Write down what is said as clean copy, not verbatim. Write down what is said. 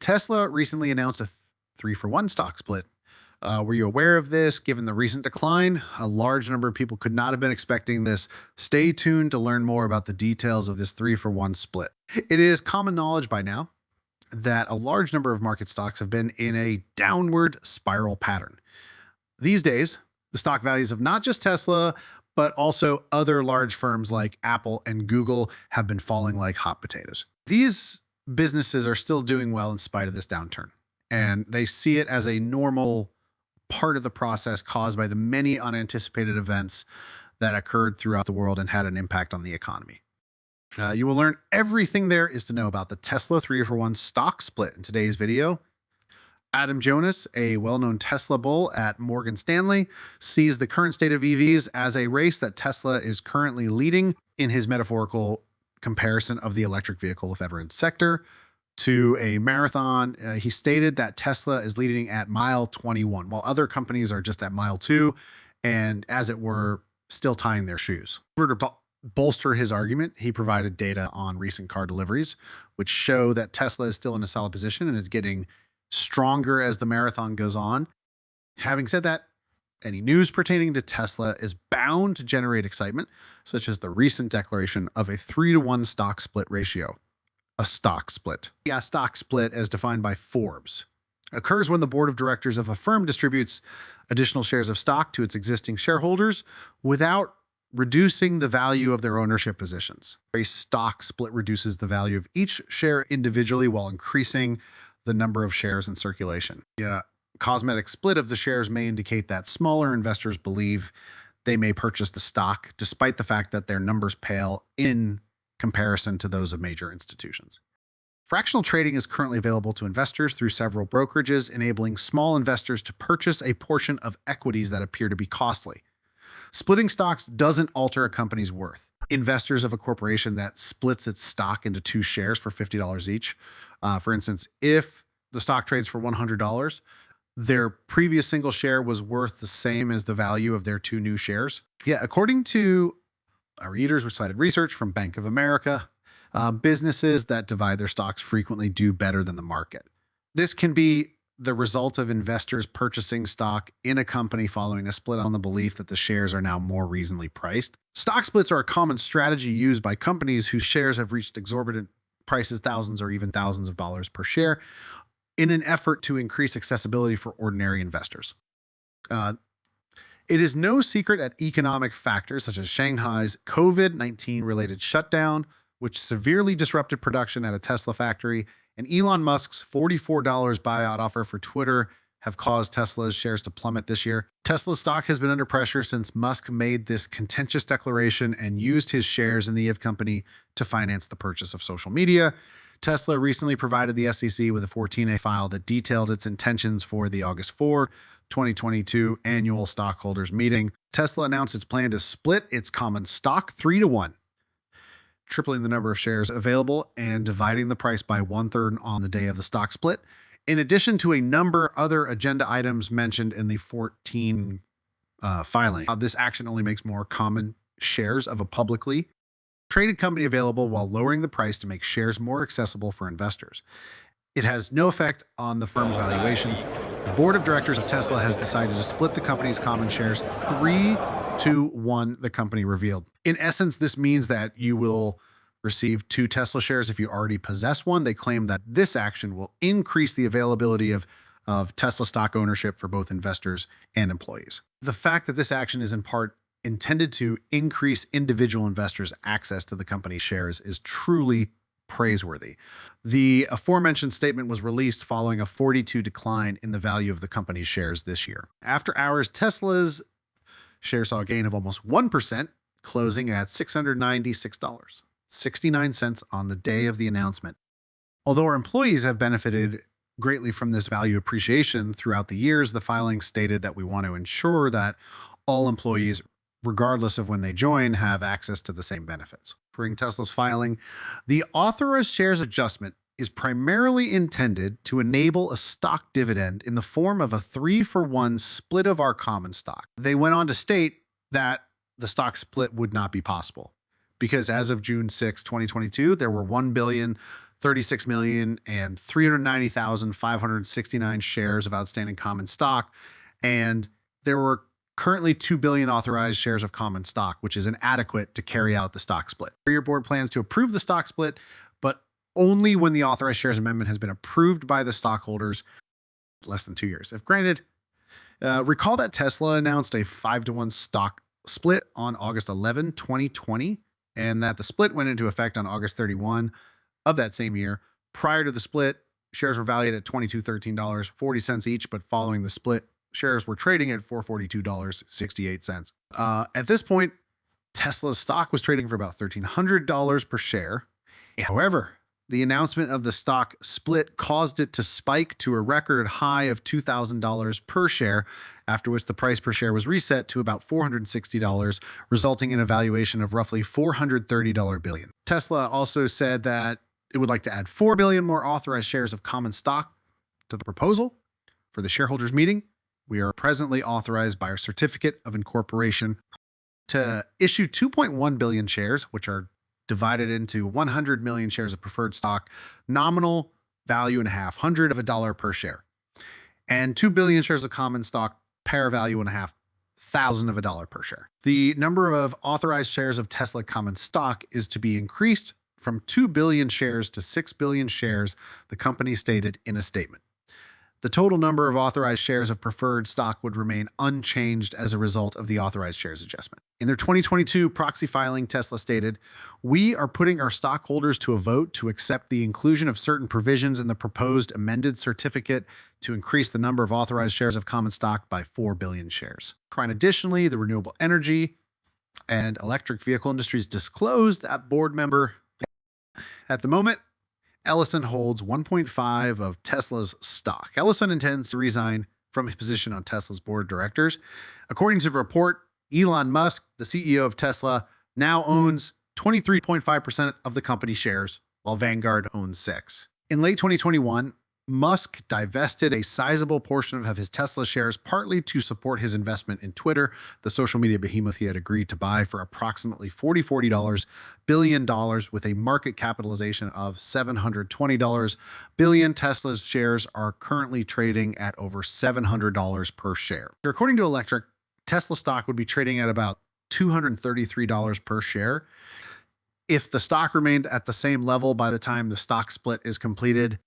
Tesla recently announced a 3-for-1 stock split. Were you aware of this? Given the recent decline, a large number of people could not have been expecting this. Stay tuned to learn more about the details of this 3-for-1 split. It is common knowledge by now that a large number of market stocks have been in a downward spiral pattern. These days, the stock values of not just Tesla, but also other large firms like Apple and Google have been falling like hot potatoes. These businesses are still doing well in spite of this downturn, and they see it as a normal part of the process caused by the many unanticipated events that occurred throughout the world and had an impact on the economy. You will learn everything there is to know about the Tesla 3-for-1 stock split in today's video. Adam Jonas, a well-known Tesla bull at Morgan Stanley, sees the current state of EVs as a race that Tesla is currently leading in his metaphorical comparison of the electric vehicle, if ever in sector, to a marathon. He stated that Tesla is leading at mile 21, while other companies are just at mile 2 and, as it were, still tying their shoes. To bolster his argument, he provided data on recent car deliveries, which show that Tesla is still in a solid position and is getting stronger as the marathon goes on. Having said that, any news pertaining to Tesla is bound to generate excitement, such as the recent declaration of a 3-to-1 stock split ratio. A stock split. A stock split, as defined by Forbes, occurs when the board of directors of a firm distributes additional shares of stock to its existing shareholders without reducing the value of their ownership positions. A stock split reduces the value of each share individually while increasing the number of shares in circulation. A cosmetic split of the shares may indicate that smaller investors believe they may purchase the stock despite the fact that their numbers pale in comparison to those of major institutions. Fractional trading is currently available to investors through several brokerages, enabling small investors to purchase a portion of equities that appear to be costly. Splitting stocks doesn't alter a company's worth. Investors of a corporation that splits its stock into 2 shares for $50 each, for instance, if the stock trades for $100, their previous single share was worth the same as the value of their 2 new shares. According to our readers, which cited research from Bank of America, businesses that divide their stocks frequently do better than the market. This can be the result of investors purchasing stock in a company following a split on the belief that the shares are now more reasonably priced. Stock splits are a common strategy used by companies whose shares have reached exorbitant prices, thousands or even thousands of dollars per share, in an effort to increase accessibility for ordinary investors. It is no secret that economic factors such as Shanghai's COVID-19 related shutdown, which severely disrupted production at a Tesla factory, and Elon Musk's $44 buyout offer for Twitter have caused Tesla's shares to plummet this year. Tesla stock has been under pressure since Musk made this contentious declaration and used his shares in the EV company to finance the purchase of social media. Tesla recently provided the SEC with a 14A file that detailed its intentions for the August 4, 2022 annual stockholders meeting. Tesla announced its plan to split its common stock 3-to-1, tripling the number of shares available and dividing the price by 1/3 on the day of the stock split, in addition to a number of other agenda items mentioned in the 14 filing. This action only makes more common shares of a publicly traded company available while lowering the price to make shares more accessible for investors. It has no effect on the firm's valuation. The board of directors of Tesla has decided to split the company's common shares 3-to-1, the company revealed. In essence, this means that you will receive 2 Tesla shares if you already possess one. They claim that this action will increase the availability of Tesla stock ownership for both investors and employees. The fact that this action is in part intended to increase individual investors' access to the company's shares is truly praiseworthy. The aforementioned statement was released following a 42% decline in the value of the company's shares this year. After hours, Tesla's share saw a gain of almost 1%, closing at $696.69 on the day of the announcement. Although our employees have benefited greatly from this value appreciation throughout the years, the filing stated that we want to ensure that all employees, regardless of when they join, have access to the same benefits. For Tesla's filing, the authorized shares adjustment is primarily intended to enable a stock dividend in the form of a 3-for-1 split of our common stock. They went on to state that the stock split would not be possible because as of June 6, 2022, there were 36,390,569 shares of outstanding common stock. And there were currently 2 billion authorized shares of common stock, which is inadequate to carry out the stock split. Your board plans to approve the stock split, but only when the authorized shares amendment has been approved by the stockholders less than 2 years. If granted, recall that Tesla announced a 5-to-1 stock split on August 11, 2020, and that the split went into effect on August 31 of that same year. Prior to the split, shares were valued at $2213.40 each, but following the split, shares were trading at $442.68. At this point, Tesla's stock was trading for about $1,300 per share. However, the announcement of the stock split caused it to spike to a record high of $2,000 per share, after which the price per share was reset to about $460, resulting in a valuation of roughly $430 billion. Tesla also said that it would like to add 4 billion more authorized shares of common stock to the proposal for the shareholders meeting. We are presently authorized by our certificate of incorporation to issue 2.1 billion shares, which are divided into 100 million shares of preferred stock, nominal value and a half, $100 per share, and 2 billion shares of common stock, par value and a half, $1,000 per share. The number of authorized shares of Tesla common stock is to be increased from 2 billion shares to 6 billion shares, the company stated in a statement. The total number of authorized shares of preferred stock would remain unchanged as a result of the authorized shares adjustment. In their 2022 proxy filing, Tesla stated, "We are putting our stockholders to a vote to accept the inclusion of certain provisions in the proposed amended certificate to increase the number of authorized shares of common stock by 4 billion shares." Additionally, the renewable energy and electric vehicle industries disclosed that board member. At the moment, Ellison holds 1.5 of Tesla's stock. Ellison intends to resign from his position on Tesla's board of directors. According to the report, Elon Musk, the CEO of Tesla, now owns 23.5% of the company shares, while Vanguard owns 6%. In late 2021, Musk divested a sizable portion of his Tesla shares, partly to support his investment in Twitter, the social media behemoth he had agreed to buy for approximately $40 billion with a market capitalization of $720 billion. Tesla's shares are currently trading at over $700 per share. According to Electric, Tesla stock would be trading at about $233 per share. If the stock remained at the same level by the time the stock split is completed,